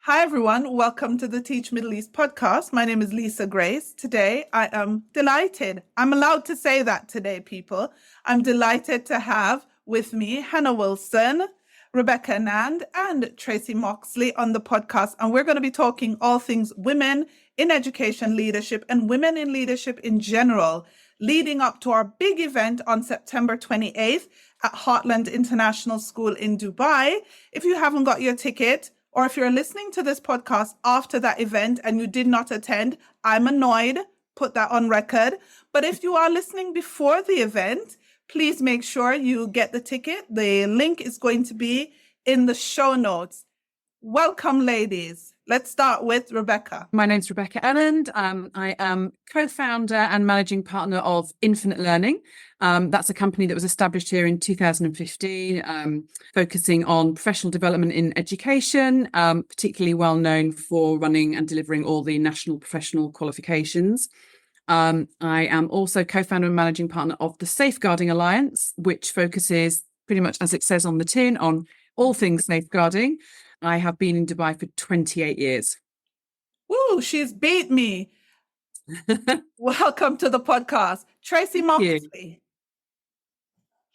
Hi, everyone. Welcome to the Teach Middle East podcast. My name is Leisa Grace. Today, I am delighted. I'm allowed to say that today, people. I'm delighted to have with me Hannah Wilson, Rebecca Annand, and Tracy Moxley on the podcast. And we're going to be talking all things women in education leadership and women in leadership in general, leading up to our big event on September 28th at Heartland International School in Dubai. If you haven't got your ticket, or if you're listening to this podcast after that event and you did not attend, I'm annoyed. Put that on record. But if you are listening before the event, please make sure you get the ticket. The link is going to be in the show notes. Welcome, ladies. Let's start with Rebecca. My name's Rebecca Annand. I am co-founder and managing partner of Infinite Learning. That's a company that was established here in 2015, focusing on professional development in education, particularly well known for running and delivering all the national professional qualifications. I am also co-founder and managing partner of the Safeguarding Alliance, which focuses pretty much, as it says on the tin, on all things safeguarding. I have been in Dubai for 28 years. Woo, she's beat me. Welcome to the podcast. Tracy Moxley.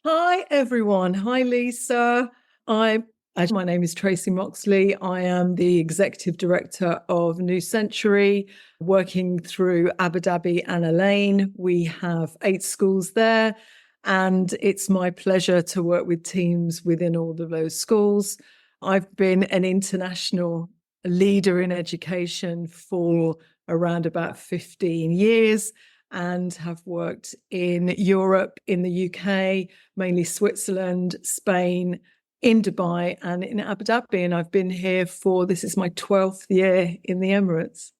Hi, everyone. Hi, Lisa. My name is Tracy Moxley. I am the Executive Director of New Century, working through Abu Dhabi and Elaine. We have 8 schools there, and it's my pleasure to work with teams within all of those schools. I've been an international leader in education for around about 15 years and have worked in Europe, in the UK, mainly Switzerland, Spain, in Dubai and in Abu Dhabi. And I've been here this is my 12th year in the Emirates.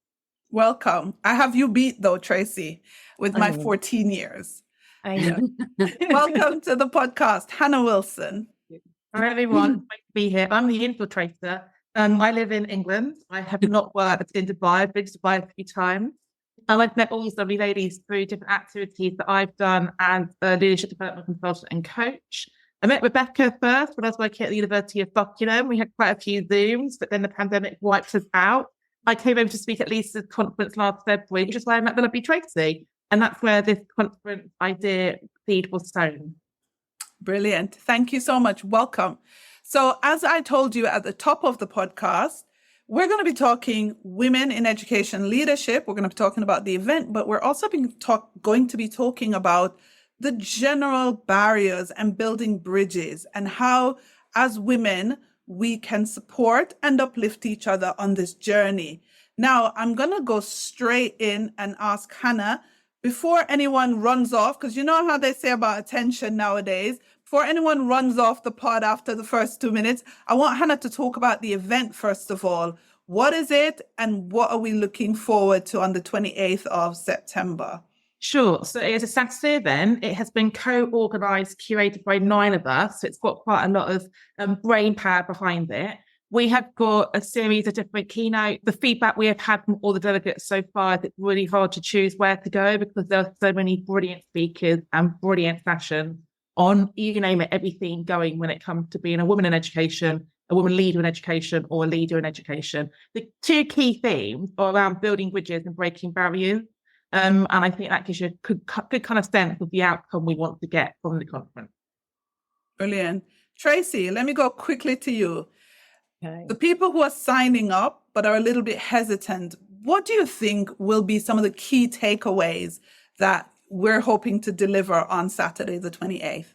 Welcome. I have you beat though, Tracy, with my 14 years. I know. Welcome to the podcast, Hannah Wilson. Hi everyone, great to be here. I'm the infiltrator. I live in England. I have not worked in Dubai. I've been to Dubai a few times. I've met all these lovely ladies through different activities that I've done as a leadership development consultant and coach. I met Rebecca first when I was working at the University of Buckingham. We had quite a few Zooms, but then the pandemic wiped us out. I came over to speak at Lisa's conference last February, which is why I met the lovely Tracy. And that's where this conference idea seed was sown. Brilliant. Thank you so much. Welcome. So as I told you at the top of the podcast, we're going to be talking women in education leadership. We're going to be talking about the event, but we're also going to be talking about the general barriers and building bridges and how, as women, we can support and uplift each other on this journey. Now, I'm going to go straight in and ask Hannah, before anyone runs off, because you know how they say about attention nowadays, before anyone runs off the pod after the first 2 minutes, I want Hannah to talk about the event first of all. What is it and what are we looking forward to on the 28th of September? Sure. So it is a Saturday event. It has been co-organised, curated by 9 of us. So it's got quite a lot of brain power behind it. We have got a series of different keynotes. The feedback we have had from all the delegates so far is it's really hard to choose where to go because there are so many brilliant speakers and brilliant sessions on, you name it, everything going when it comes to being a woman in education, a woman leader in education, or a leader in education. The 2 key themes are around building bridges and breaking barriers. And I think that gives you a good kind of sense of the outcome we want to get from the conference. Brilliant. Tracy, let me go quickly to you. Okay. The people who are signing up but are a little bit hesitant, what do you think will be some of the key takeaways that we're hoping to deliver on Saturday, the 28th?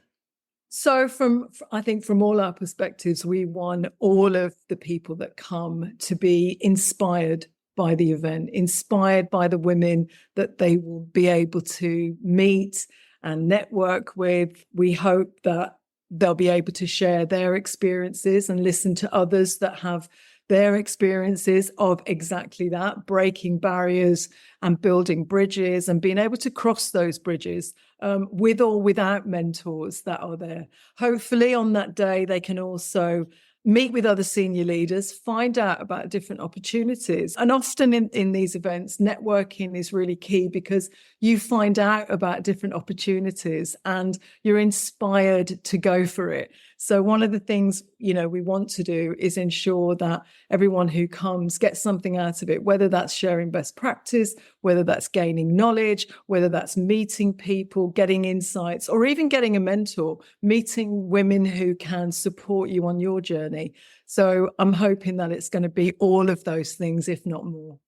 So I think from all our perspectives, we want all of the people that come to be inspired by the event, inspired by the women that they will be able to meet and network with. We hope that they'll be able to share their experiences and listen to others that have their experiences of exactly that, breaking barriers and building bridges and being able to cross those bridges with or without mentors that are there. Hopefully on that day, they can also meet with other senior leaders, find out about different opportunities. And often in these events, networking is really key because you find out about different opportunities and you're inspired to go for it. So one of the things, we want to do is ensure that everyone who comes gets something out of it, whether that's sharing best practice, whether that's gaining knowledge, whether that's meeting people, getting insights, or even getting a mentor, meeting women who can support you on your journey. So I'm hoping that it's going to be all of those things, if not more.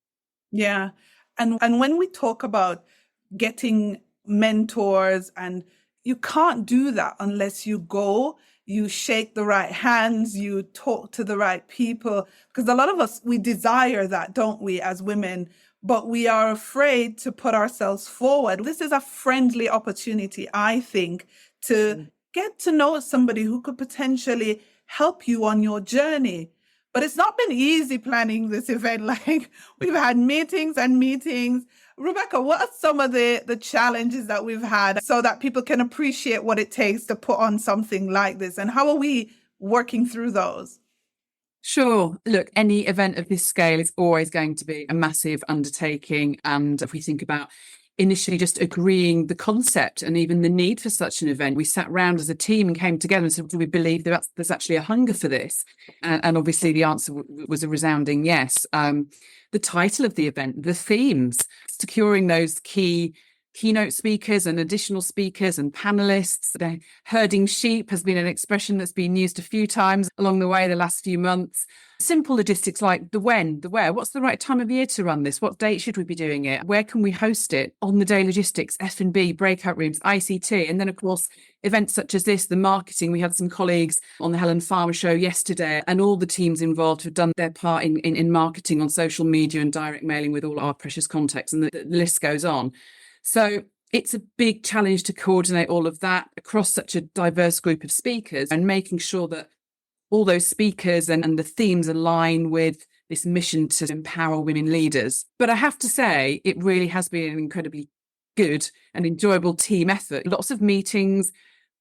Yeah. And when we talk about getting mentors, and you can't do that unless you go, you shake the right hands, you talk to the right people, because a lot of us, we desire that, don't we, as women, but we are afraid to put ourselves forward. This is a friendly opportunity, I think, to get to know somebody who could potentially help you on your journey. But it's not been easy planning this event. Like, we've had meetings and meetings. Rebecca, what are some of the challenges that we've had so that people can appreciate what it takes to put on something like this? And how are we working through those? Sure. Look, any event of this scale is always going to be a massive undertaking. And if we think about initially just agreeing the concept and even the need for such an event, we sat around as a team and came together and said, do we believe that there's actually a hunger for this? And obviously the answer was a resounding yes. The title of the event, the themes, securing those keynote speakers and additional speakers and panelists. Herding sheep has been an expression that's been used a few times along the way the last few months. Simple logistics like the when, the where, what's the right time of year to run this? What date should we be doing it? Where can we host it? On the day logistics, F&B, breakout rooms, ICT. And then, of course, events such as this, the marketing. We had some colleagues on the Helen Farmer show yesterday, and all the teams involved have done their part in marketing on social media and direct mailing with all our precious contacts, and the list goes on. So it's a big challenge to coordinate all of that across such a diverse group of speakers and making sure that all those speakers and the themes align with this mission to empower women leaders. But I have to say, it really has been an incredibly good and enjoyable team effort. Lots of meetings,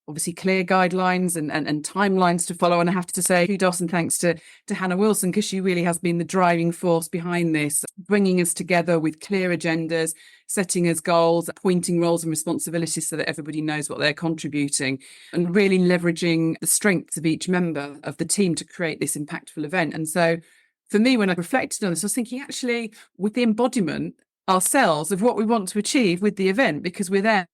obviously clear guidelines and timelines to follow. And I have to say kudos and thanks to Hannah Wilson, because she really has been the driving force behind this, bringing us together with clear agendas, setting us goals, appointing roles and responsibilities so that everybody knows what they're contributing, and really leveraging the strengths of each member of the team to create this impactful event. And so for me, when I reflected on this, I was thinking, actually, with the embodiment ourselves of what we want to achieve with the event, because we're there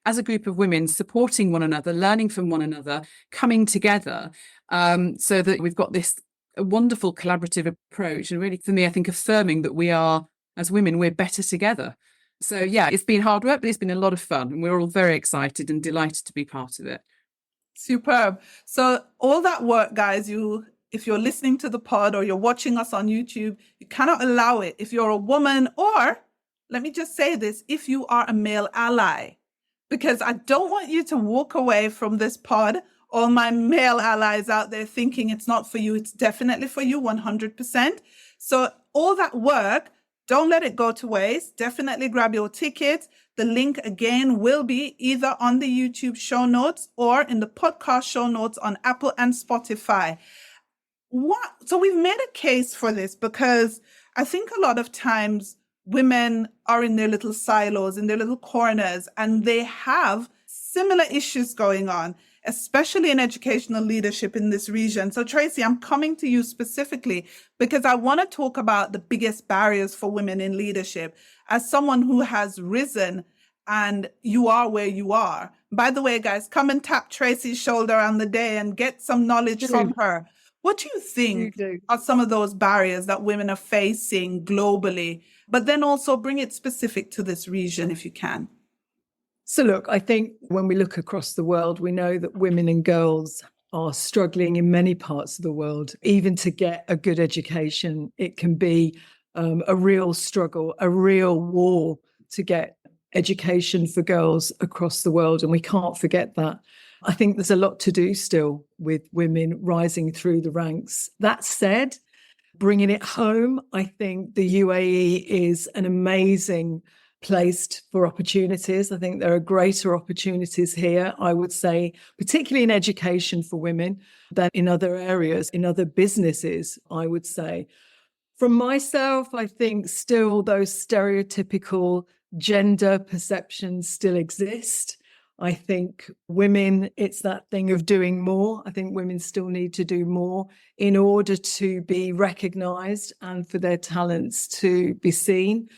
as a group of women supporting one another, learning from one another, coming together, so that we've got this wonderful collaborative approach. And really, for me, I think affirming that we are, as women, we're better together. So yeah, it's been hard work, but it's been a lot of fun, and we're all very excited and delighted to be part of it. Superb. So all that work, guys, if you're listening to the pod or you're watching us on YouTube, you cannot allow it. If you're a woman, or let me just say this, if you are a male ally, because I don't want you to walk away from this pod, all my male allies out there, thinking it's not for you. It's definitely for you, 100%. So all that work, don't let it go to waste. Definitely grab your ticket. The link again will be either on the YouTube show notes or in the podcast show notes on Apple and Spotify. So we've made a case for this because I think a lot of times women are in their little silos, in their little corners, and they have similar issues going on, especially in educational leadership in this region. So Tracy, I'm coming to you specifically because I want to talk about the biggest barriers for women in leadership. As someone who has risen, and you are where you are. By the way, guys, come and tap Tracy's shoulder on the day and get some knowledge from her. What do you think are some of those barriers that women are facing globally, but then also bring it specific to this region if you can? So look, I think when we look across the world, we know that women and girls are struggling in many parts of the world. Even to get a good education, it can be a real struggle, a real war to get education for girls across the world. And we can't forget that. I think there's a lot to do still with women rising through the ranks. That said, bringing it home, I think the UAE is an amazing place for opportunities. I think there are greater opportunities here, I would say, particularly in education for women than in other areas, in other businesses, I would say. From myself, I think still those stereotypical gender perceptions still exist. I think women, it's that thing of doing more. I think women still need to do more in order to be recognised and for their talents to be seen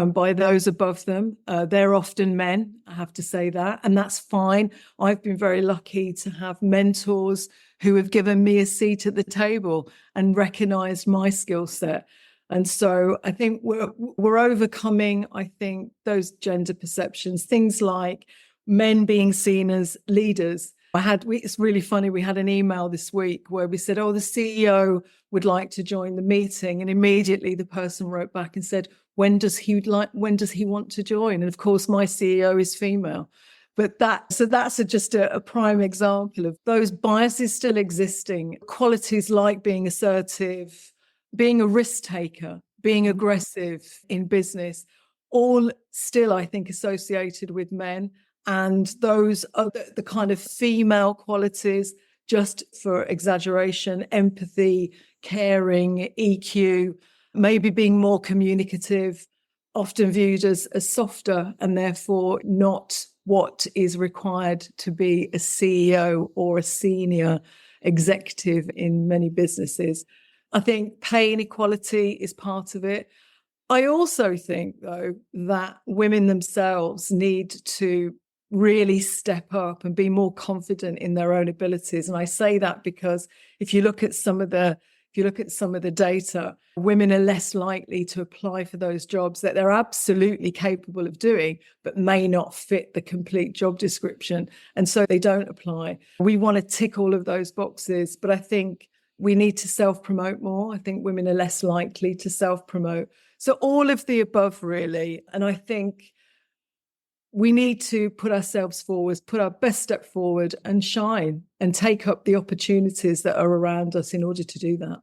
by those above them. They're often men, I have to say that, and that's fine. I've been very lucky to have mentors who have given me a seat at the table and recognised my skill set. And so I think we're overcoming, I think, those gender perceptions, things like men being seen as leaders. It's really funny. We had an email this week where we said, oh, the CEO would like to join the meeting. And immediately the person wrote back and said, when does he want to join? And of course, my CEO is female. But that's just a prime example of those biases still existing. Qualities like being assertive, being a risk taker, being aggressive in business, all still, I think, associated with men. And those are the kind of female qualities, just for exaggeration, empathy, caring, EQ, maybe being more communicative, often viewed as softer and therefore not what is required to be a CEO or a senior executive in many businesses. I think pay inequality is part of it. I also think, though, that women themselves need to really step up and be more confident in their own abilities. And I say that because if you look at some of the data, women are less likely to apply for those jobs that they're absolutely capable of doing, but may not fit the complete job description. And so they don't apply. We want to tick all of those boxes, but I think we need to self-promote more. I think women are less likely to self-promote. So all of the above, really. And I think we need to put ourselves forward, put our best step forward and shine and take up the opportunities that are around us in order to do that.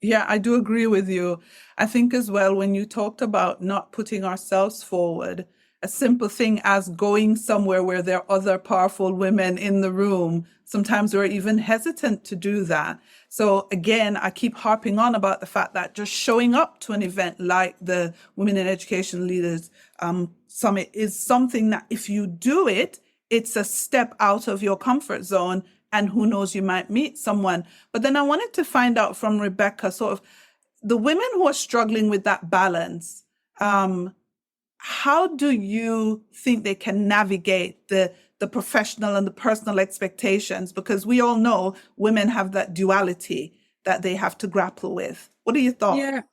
Yeah, I do agree with you. I think as well, when you talked about not putting ourselves forward, a simple thing as going somewhere where there are other powerful women in the room, sometimes we're even hesitant to do that. So again, I keep harping on about the fact that just showing up to an event like the Women in Education Leaders Summit is something that if you do it, it's a step out of your comfort zone. And who knows, you might meet someone. But then I wanted to find out from Rebecca, sort of the women who are struggling with that balance, how do you think they can navigate the professional and the personal expectations? Because we all know women have that duality that they have to grapple with. What are your thoughts?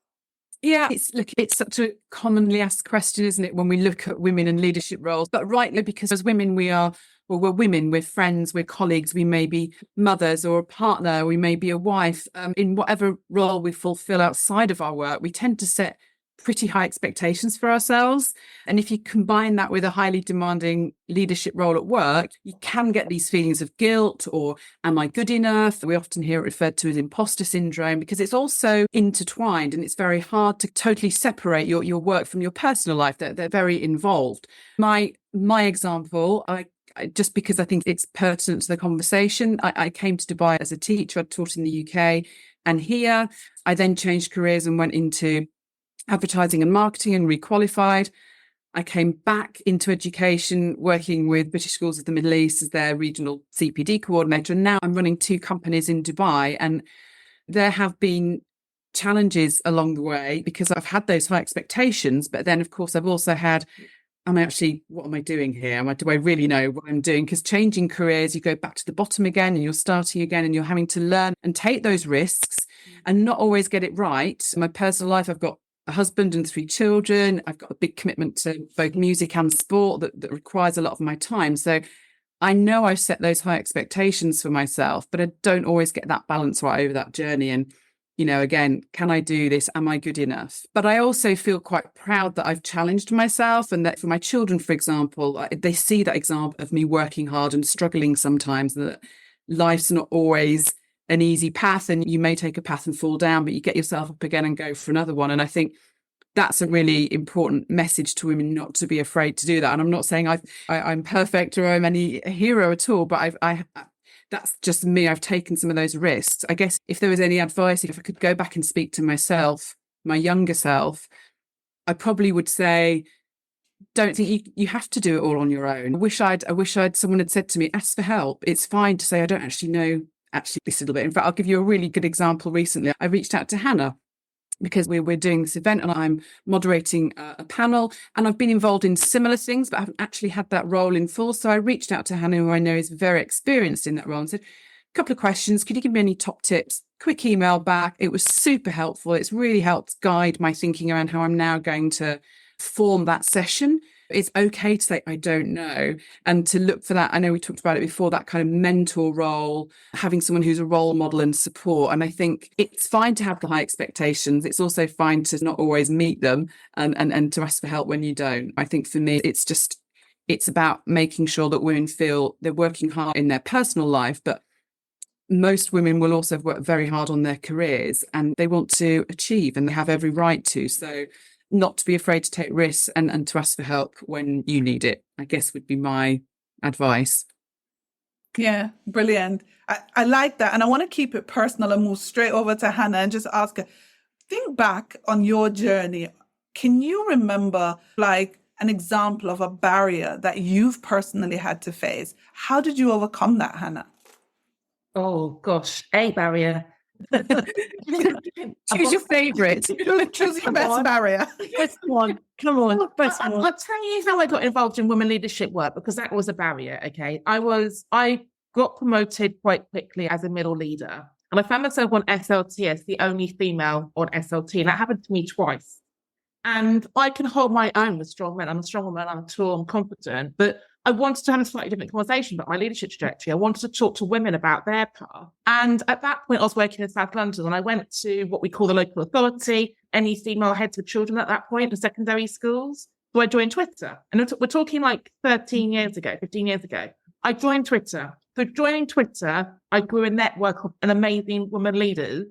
Yeah, it's such a commonly asked question, isn't it, when we look at women in leadership roles? But rightly, because as women, we're women, we're friends, we're colleagues, we may be mothers or a partner, we may be a wife. In whatever role we fulfill outside of our work, we tend to set pretty high expectations for ourselves. And if you combine that with a highly demanding leadership role at work, you can get these feelings of guilt or am I good enough? We often hear it referred to as imposter syndrome because it's also intertwined and it's very hard to totally separate your work from your personal life. They're very involved. My example, just because I think it's pertinent to the conversation, I came to Dubai as a teacher. I taught in the UK and here. I then changed careers and went into advertising and marketing and requalified. I came back into education, working with British Schools of the Middle East as their regional CPD coordinator. And now I'm running 2 companies in Dubai. And there have been challenges along the way because I've had those high expectations. But then, of course, I've also had, what am I doing here? Do I really know what I'm doing? Because changing careers, you go back to the bottom again and you're starting again and you're having to learn and take those risks and not always get it right. In my personal life, I've got a husband and 3 children. I've got a big commitment to both music and sport that requires a lot of my time. So I know I've set those high expectations for myself, but I don't always get that balance right over that journey. And, again, can I do this? Am I good enough? But I also feel quite proud that I've challenged myself and that for my children, for example, they see that example of me working hard and struggling sometimes, that life's not always an easy path and you may take a path and fall down, but you get yourself up again and go for another one. And I think that's a really important message to women, not to be afraid to do that. And I'm not saying I'm perfect or I'm any hero at all, but that's just me. I've taken some of those risks. I guess if there was any advice, if I could go back and speak to myself, my younger self, I probably would say, don't think you have to do it all on your own. I wish someone had said to me, ask for help. It's fine to say, I don't actually know this little bit. In fact, I'll give you a really good example. Recently, I reached out to Hannah because we're doing this event and I'm moderating a panel, and I've been involved in similar things, but I haven't actually had that role in full. So I reached out to Hannah, who I know is very experienced in that role, and said, a couple of questions. Could you give me any top tips? Quick email back. It was super helpful. It's really helped guide my thinking around how I'm now going to form that session. It's okay to say, I don't know, and to look for that. I know we talked about it before, that kind of mentor role, having someone who's a role model and support. And I think it's fine to have the high expectations. It's also fine to not always meet them and to ask for help when you don't. I think for me, it's about making sure that women feel they're working hard in their personal life, but most women will also work very hard on their careers and they want to achieve, and they have every right to. So not to be afraid to take risks and to ask for help when you need it, I guess, would be my advice. Yeah, brilliant. I like that. And I want to keep it personal and move straight over to Hannah and just ask her, think back on your journey. Can you remember like an example of a barrier that you've personally had to face? How did you overcome that, Hannah? Oh gosh, a barrier. Choose your favourite. Choose your best barrier. Best one. Come on, best one. I'll tell you how I got involved in women leadership work, because that was a barrier. Okay, I got promoted quite quickly as a middle leader, and I found myself on SLT as the only female on SLT, and that happened to me twice. And I can hold my own with strong men. I'm a strong woman. I'm tall. I'm confident, but I wanted to have a slightly different conversation about my leadership trajectory. I wanted to talk to women about their path. And at that point, I was working in South London, and I went to what we call the local authority, any female heads of children at that point in secondary schools. So I joined Twitter. And we're talking like 15 years ago. I joined Twitter. So joining Twitter, I grew a network of an amazing women leaders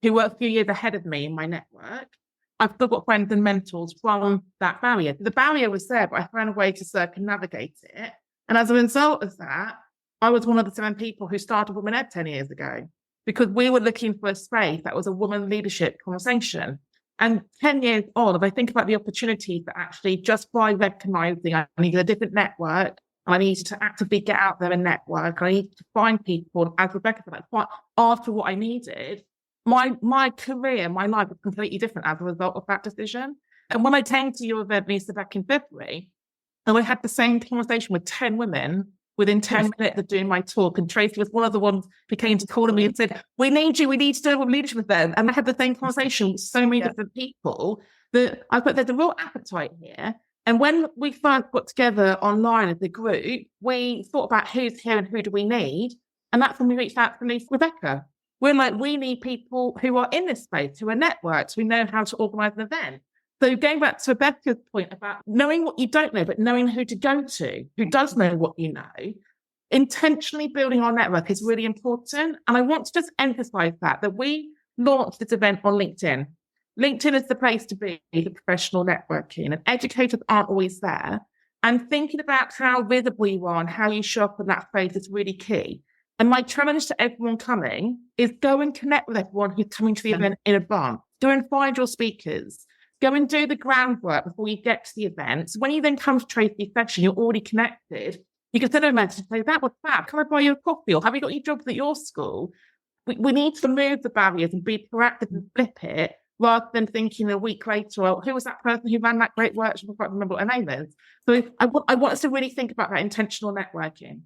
who were a few years ahead of me in my network. I've still got friends and mentors from that barrier. The barrier was there, but I found a way to circumnavigate it. And as a result of that, I was one of the 7 people who started Women Ed 10 years ago, because we were looking for a space that was a woman leadership conversation. And 10 years on, if I think about the opportunities that actually just by recognizing I needed a different network, and I needed to actively get out there and network, I needed to find people, and as Rebecca said, after what I needed, my career, my life was completely different as a result of that decision. And when I came to your event, Leisa, back in February, and I had the same conversation with 10 women within 10 minutes of doing my talk, and Tracy was one of the ones who came to call me and said, we need to do a women leadership event. And I had the same conversation with so many different people that I thought there's a real appetite here. And when we first got together online as a group, we thought about who's here and who do we need. And that's when we reached out to Rebecca. We're like, we need people who are in this space, who are networked, who know how to organise an event. So going back to Rebecca's point about knowing what you don't know, but knowing who to go to, who does know what you know, intentionally building our network is really important. And I want to just emphasise that we launched this event on LinkedIn. LinkedIn is the place to be for professional networking, and educators aren't always there. And thinking about how visible you are and how you show up in that space is really key. And my challenge to everyone coming is go and connect with everyone who's coming to the event in advance. Go and find your speakers. Go and do the groundwork before you get to the event. So when you then come to Tracy's session, you're already connected. You can send a message and say, that was fab. Can I buy you a coffee? Or have you got your jobs at your school? We need to remove the barriers and be proactive and flip it, rather than thinking a week later, well, who was that person who ran that great workshop? I can't remember what her name is. So I want us to really think about that intentional networking.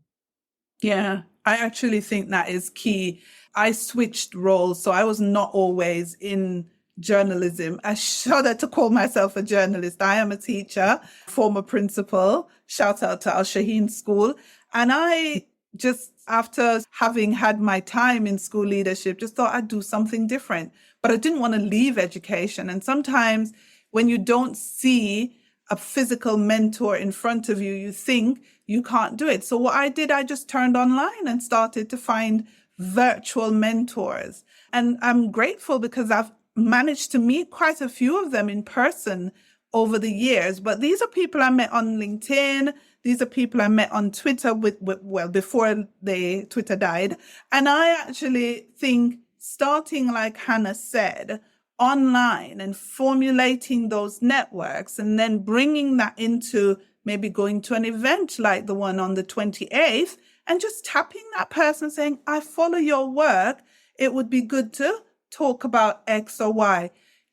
Yeah, I actually think that is key. I switched roles, so I was not always in journalism. I shudder to call myself a journalist. I am a teacher, former principal, shout out to Al Shaheen School. And I just, after having had my time in school leadership, just thought I'd do something different. But I didn't want to leave education. And sometimes when you don't see a physical mentor in front of you, you think you can't do it. So what I did, I just turned online and started to find virtual mentors. And I'm grateful because I've managed to meet quite a few of them in person over the years. But these are people I met on LinkedIn. These are people I met on Twitter before Twitter died. And I actually think starting, like Hannah said, online and formulating those networks and then bringing that into maybe going to an event like the one on the 28th and just tapping that person saying, I follow your work. It would be good to talk about X or Y.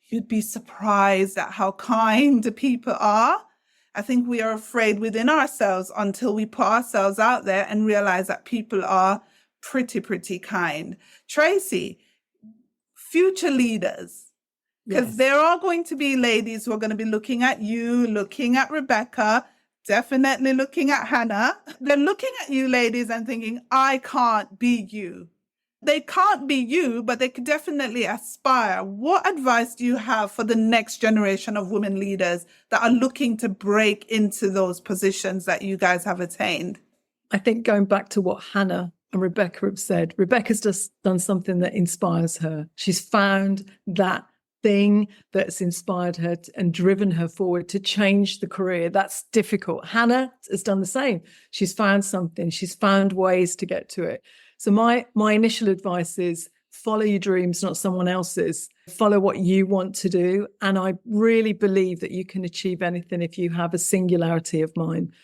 You'd be surprised at how kind people are. I think we are afraid within ourselves until we put ourselves out there and realize that people are pretty kind. Tracy, future leaders, because Yes. there are going to be ladies who are going to be looking at you, looking at Rebecca, definitely looking at Hannah. They're looking at you ladies and thinking, I can't be you. They can't be you, but they could definitely aspire. What advice do you have for the next generation of women leaders that are looking to break into those positions that you guys have attained? I think going back to what Hannah and Rebecca have said, Rebecca's just done something that inspires her. She's found that thing that's inspired her and driven her forward to change the career. That's difficult. Hannah has done the same. She's found something. She's found ways to get to it. So my initial advice is follow your dreams, not someone else's. Follow what you want to do. And I really believe that you can achieve anything if you have a singularity of mind.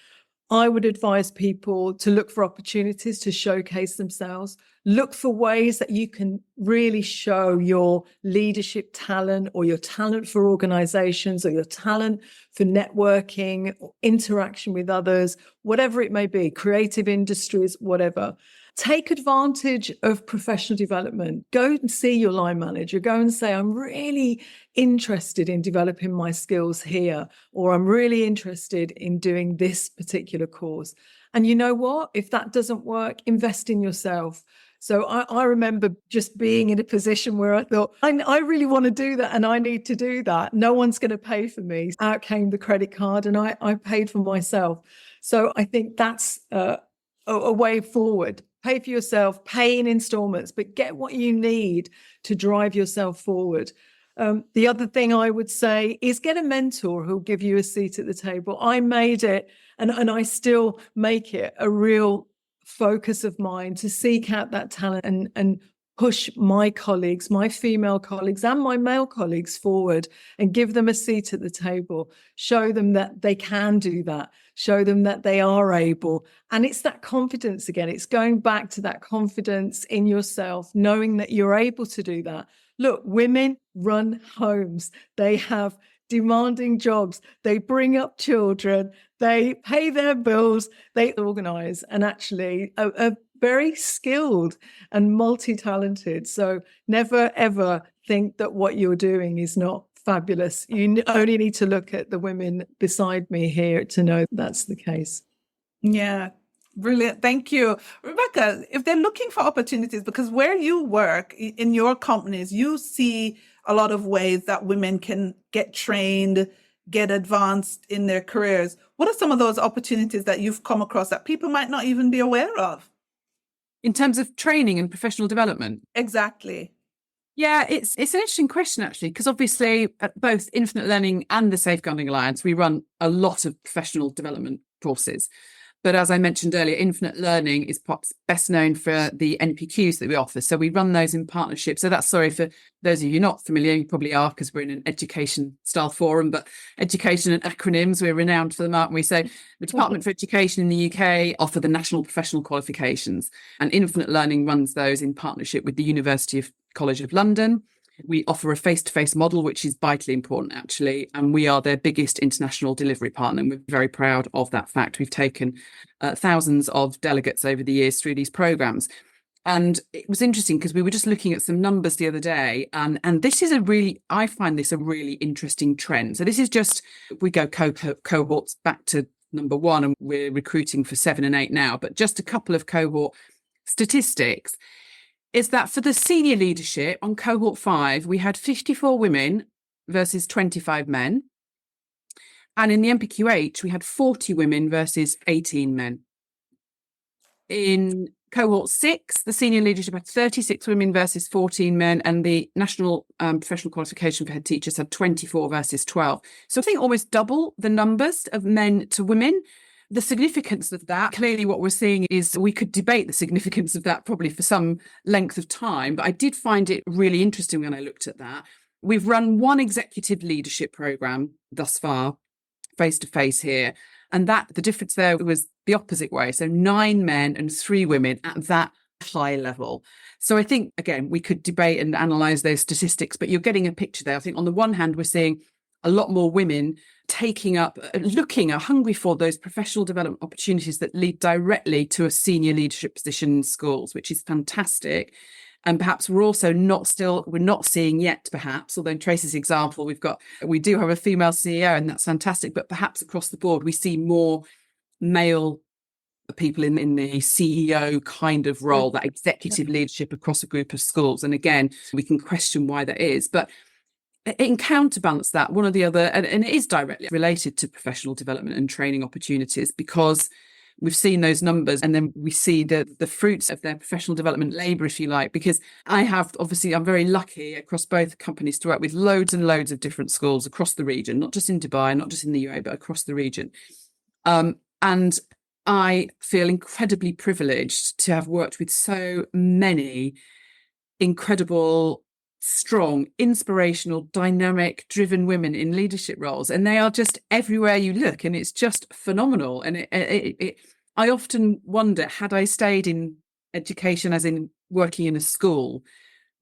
I would advise people to look for opportunities to showcase themselves. Look for ways that you can really show your leadership talent or your talent for organizations or your talent for networking or interaction with others, whatever it may be, creative industries, whatever. Take advantage of professional development. Go and see your line manager. Go and say, I'm really interested in developing my skills here, or I'm really interested in doing this particular course. And you know what? If that doesn't work, invest in yourself. So I remember just being in a position where I thought, I really want to do that and I need to do that. No one's going to pay for me. Out came the credit card and I paid for myself. So I think that's a way forward. Pay for yourself, pay in installments, but get what you need to drive yourself forward. The other thing I would say is get a mentor who'll give you a seat at the table. I made it, and I still make it a real focus of mine to seek out that talent and push my colleagues, my female colleagues and my male colleagues forward and give them a seat at the table. Show them that they can do that. Show them that they are able. And it's that confidence again. It's going back to that confidence in yourself, knowing that you're able to do that. Look, women run homes. They have demanding jobs. They bring up children. They pay their bills. They organize and actually are very skilled and multi-talented. So never, ever think that what you're doing is not fabulous. You only need to look at the women beside me here to know that's the case. Yeah, brilliant. Thank you. Rebecca, if they're looking for opportunities, because where you work in your companies, you see a lot of ways that women can get trained, get advanced in their careers. What are some of those opportunities that you've come across that people might not even be aware of? In terms of training and professional development? Exactly. Yeah, it's an interesting question, actually, because obviously at both Infinite Learning and the Safeguarding Alliance, we run a lot of professional development courses. But as I mentioned earlier, Infinite Learning is perhaps best known for the NPQs that we offer. So we run those in partnership. So that's, sorry, for those of you not familiar, you probably are because we're in an education style forum, but education and acronyms, we're renowned for them, aren't we? So the Department for Education in the UK offer the National Professional Qualifications, and Infinite Learning runs those in partnership with the University of College of London. We offer a face-to-face model, which is vitally important, actually, and we are their biggest international delivery partner, and we're very proud of that fact. We've taken thousands of delegates over the years through these programs. And it was interesting because we were just looking at some numbers the other day, and this is I find this a really interesting trend. So this is just, we go cohorts back to number 1, and we're recruiting for 7 and 8 now, but just a couple of cohort statistics. Is that for the senior leadership on cohort 5, we had 54 women versus 25 men. And in the MPQH, we had 40 women versus 18 men. In cohort 6, the senior leadership had 36 women versus 14 men. And the National Professional Qualification for Head Teachers had 24 versus 12. So I think almost double the numbers of men to women. The significance of that, clearly what we're seeing is we could debate the significance of that probably for some length of time, but I did find it really interesting when I looked at that. We've run one executive leadership program thus far, face to face here. And that the difference there was the opposite way. So 9 men and 3 women at that high level. So I think, again, we could debate and analyze those statistics, but you're getting a picture there. I think on the one hand, we're seeing a lot more women taking up, looking, are hungry for those professional development opportunities that lead directly to a senior leadership position in schools, which is fantastic. And perhaps we're also we're not seeing yet, perhaps, although in Tracy's example, we do have a female CEO and that's fantastic, but perhaps across the board, we see more male people in the CEO kind of role, that executive leadership across a group of schools. And again, we can question why that is. But in counterbalance that, one of the other, and it is directly related to professional development and training opportunities, because we've seen those numbers and then we see the fruits of their professional development labour, if you like, because I'm very lucky across both companies to work with loads and loads of different schools across the region, not just in Dubai, not just in the UAE, but across the region. And I feel incredibly privileged to have worked with so many incredible, strong, inspirational, dynamic, driven women in leadership roles. And they are just everywhere you look, and it's just phenomenal. And I often wonder, had I stayed in education, as in working in a school,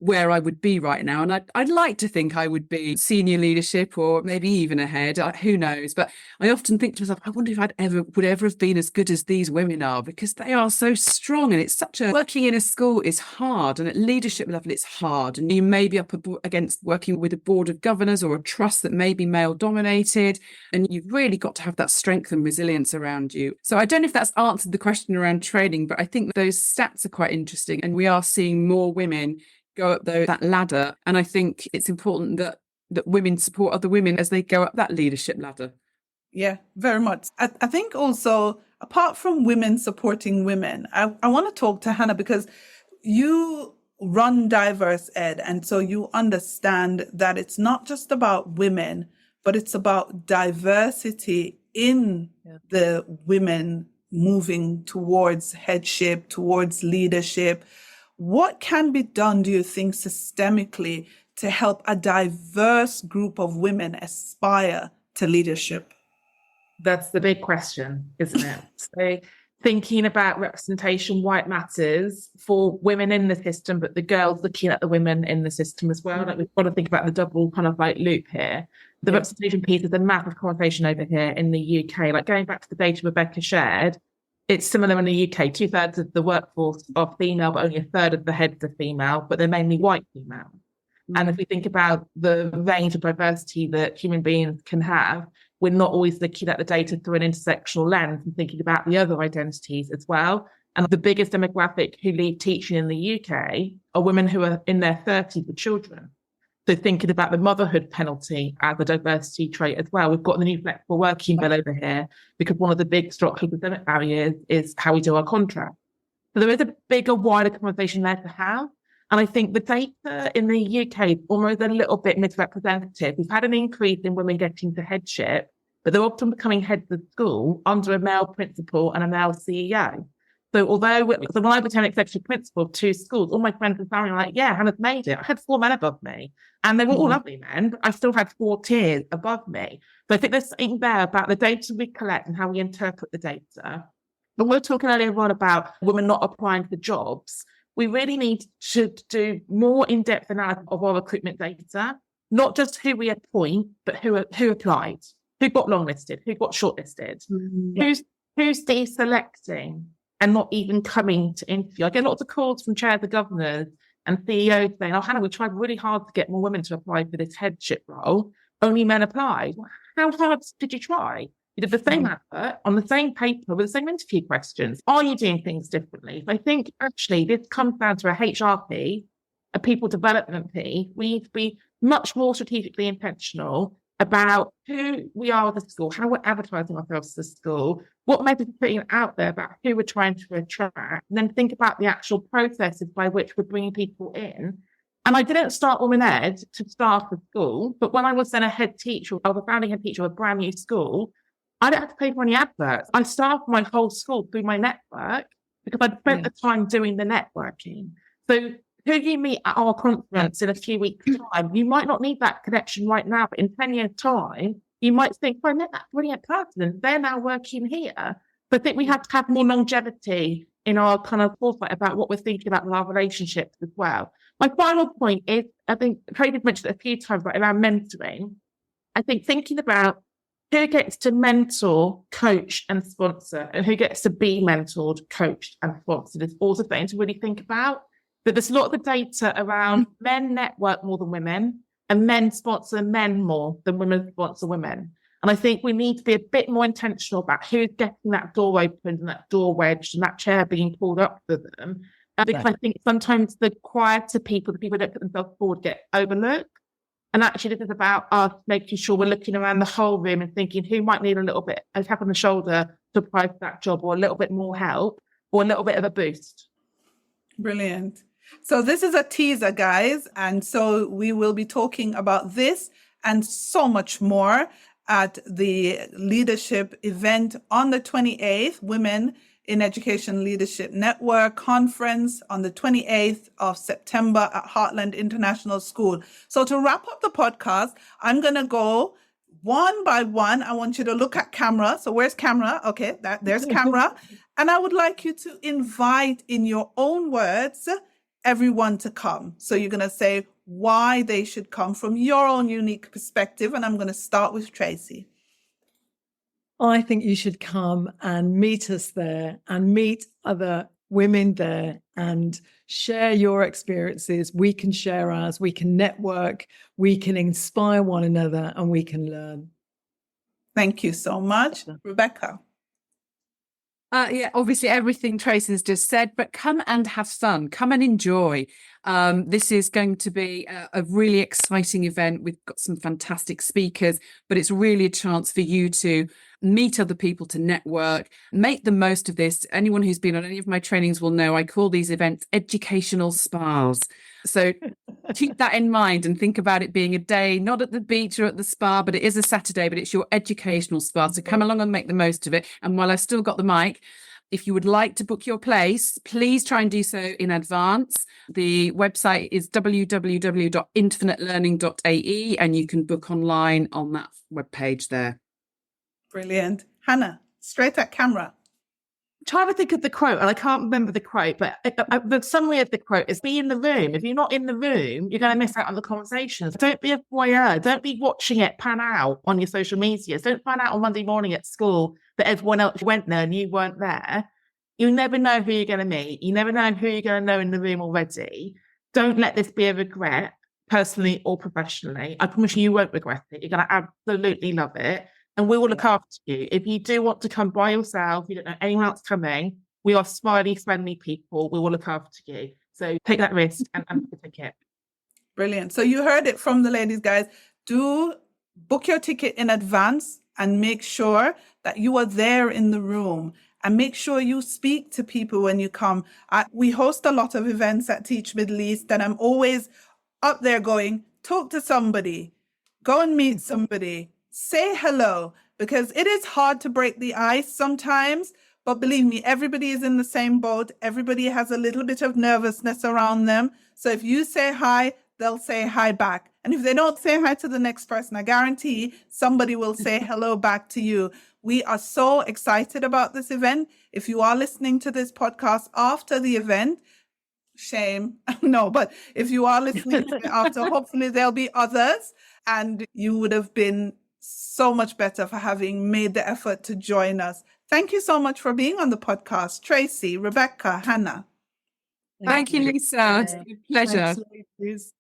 where I would be right now. And I'd like to think I would be senior leadership or maybe even ahead, who knows. But I often think to myself, I wonder if would ever have been as good as these women are, because they are so strong. And it's working in a school is hard, and at leadership level it's hard. And you may be up against working with a board of governors or a trust that may be male dominated, and you've really got to have that strength and resilience around you. So I don't know if that's answered the question around training, but I think those stats are quite interesting, and we are seeing more women go up that ladder. And I think it's important that women support other women as they go up that leadership ladder. Yeah, very much. I think also, apart from women supporting women, I want to talk to Hannah, because you run Diverse Ed. And so you understand that it's not just about women, but it's about diversity in the women moving towards headship, towards leadership. What can be done, do you think, systemically to help a diverse group of women aspire to leadership? That's the big question, isn't it? So thinking about representation, why it matters for women in the system, but the girls looking at the women in the system as well. Like, we've got to think about the double kind of like loop here. The representation piece is a massive conversation over here in the UK. Like, going back to the data Rebecca shared, it's similar in the UK. 2/3 of the workforce are female, but only 1/3 of the heads are female, but they're mainly white female. And if we think about the range of diversity that human beings can have, we're not always looking at the data through an intersectional lens and thinking about the other identities as well. And the biggest demographic who leave teaching in the UK are women who are in their 30s with children. So thinking about the motherhood penalty as a diversity trait as well. We've got the new flexible working bill over here, because one of the big structural systemic barriers is how we do our contract. So there is a bigger, wider conversation there to have. And I think the data in the UK is almost a little bit misrepresentative. We've had an increase in women getting to headship, but they're often becoming heads of school under a male principal and a male CEO. So when I became executive principal of 2 schools, all my friends and family were like, yeah, Hannah's made it. I had 4 men above me, and they were all lovely men, but I still had 4 tiers above me. So I think there's something there about the data we collect and how we interpret the data. But we were talking earlier on about women not applying for jobs. We really should do more in-depth analysis of our recruitment data, not just who we appoint, but who applied, who got longlisted, who got shortlisted, who's deselecting and not even coming to interview. I get lots of calls from chairs of governors and CEOs saying, oh, Hannah, we tried really hard to get more women to apply for this headship role. Only men applied. How hard did you try? You did the same advert on the same paper with the same interview questions. Are you doing things differently? I think actually this comes down to a HR piece, a people development piece. We need to be much more strategically intentional about who we are as a school, how we're advertising ourselves as a school, what message we're putting out there about who we're trying to attract, and then think about the actual processes by which we're bringing people in. And I didn't start Women Ed to start a school, but when I was then a head teacher, or the founding head teacher of a brand new school, I didn't have to pay for any adverts. I staffed my whole school through my network because I'd spent the time doing the networking. So who you meet at our conference in a few weeks' time, you might not need that connection right now, but in 10 years' time, you might think, well, I met that brilliant person. They're now working here. But I think we have to have more longevity in our kind of foresight about what we're thinking about with our relationships as well. My final point is, I think Tracy mentioned it a few times, but around mentoring. I think thinking about who gets to mentor, coach, and sponsor, and who gets to be mentored, coached, and sponsored is also something to really think about. But there's a lot of the data around men network more than women, and men sponsor men more than women sponsor women. And I think we need to be a bit more intentional about who's getting that door opened and that door wedged and that chair being pulled up for them. Because I think sometimes the quieter people, the people that put themselves forward, get overlooked. And actually, this is about us making sure we're looking around the whole room and thinking who might need a little bit, a tap on the shoulder to apply for that job, or a little bit more help, or a little bit of a boost. Brilliant. So this is a teaser, guys. And so we will be talking about this and so much more at the leadership event on the 28th, Women in Education Leadership Network Conference on the 28th of September at Heartland International School. So to wrap up the podcast, I'm going to go one by one. I want you to look at camera. So where's camera? Okay, there's camera. And I would like you to invite in your own words everyone to come. So you're going to say why they should come from your own unique perspective. And I'm going to start with Tracy. I think you should come and meet us there and meet other women there and share your experiences. We can share ours, we can network, we can inspire one another, and we can learn. Thank you so much. Rebecca. Yeah, obviously everything Tracy has just said, but come and have fun, come and enjoy. This is going to be a really exciting event. We've got some fantastic speakers, but it's really a chance for you to meet other people, to network, make the most of this. Anyone who's been on any of my trainings will know I call these events educational spas. So keep that in mind and think about it being a day, not at the beach or at the spa, but it is a Saturday, but it's your educational spa. So come along and make the most of it. And while I've still got the mic, if you would like to book your place, please try and do so in advance. The website is www.infinitelearning.ae, and you can book online on that webpage there. Brilliant. Hannah, straight at camera. Trying to think of the quote, and I can't remember the quote, but the summary of the quote is be in the room. If you're not in the room, you're going to miss out on the conversations. Don't be a voyeur. Don't be watching it pan out on your social media. Don't find out on Monday morning at school that everyone else went there and you weren't there. You never know who you're going to meet. You never know who you're going to know in the room already. Don't let this be a regret, personally or professionally. I promise you won't regret it. You're going to absolutely love it. And we will look after you. If you do want to come by yourself, you don't know anyone else coming, we are smiley, friendly people. We will look after you. So take that risk and take it. Brilliant. So you heard it from the ladies, guys. Do book your ticket in advance and make sure that you are there in the room. And make sure you speak to people when you come. We host a lot of events at Teach Middle East, and I'm always up there going, talk to somebody, go and meet somebody. Say hello, because it is hard to break the ice sometimes, but believe me, everybody is in the same boat. Everybody has a little bit of nervousness around them. So if you say hi, they'll say hi back. And if they don't say hi to the next person, I guarantee somebody will say hello back to you. We are so excited about this event. If you are listening to this podcast after the event, shame. No, but if you are listening to it after, hopefully there'll be others, and you would have been so much better for having made the effort to join us. Thank you so much for being on the podcast, Tracy, Rebecca, Hannah. Thank you, Lisa. It's a pleasure. Thanks, ladies.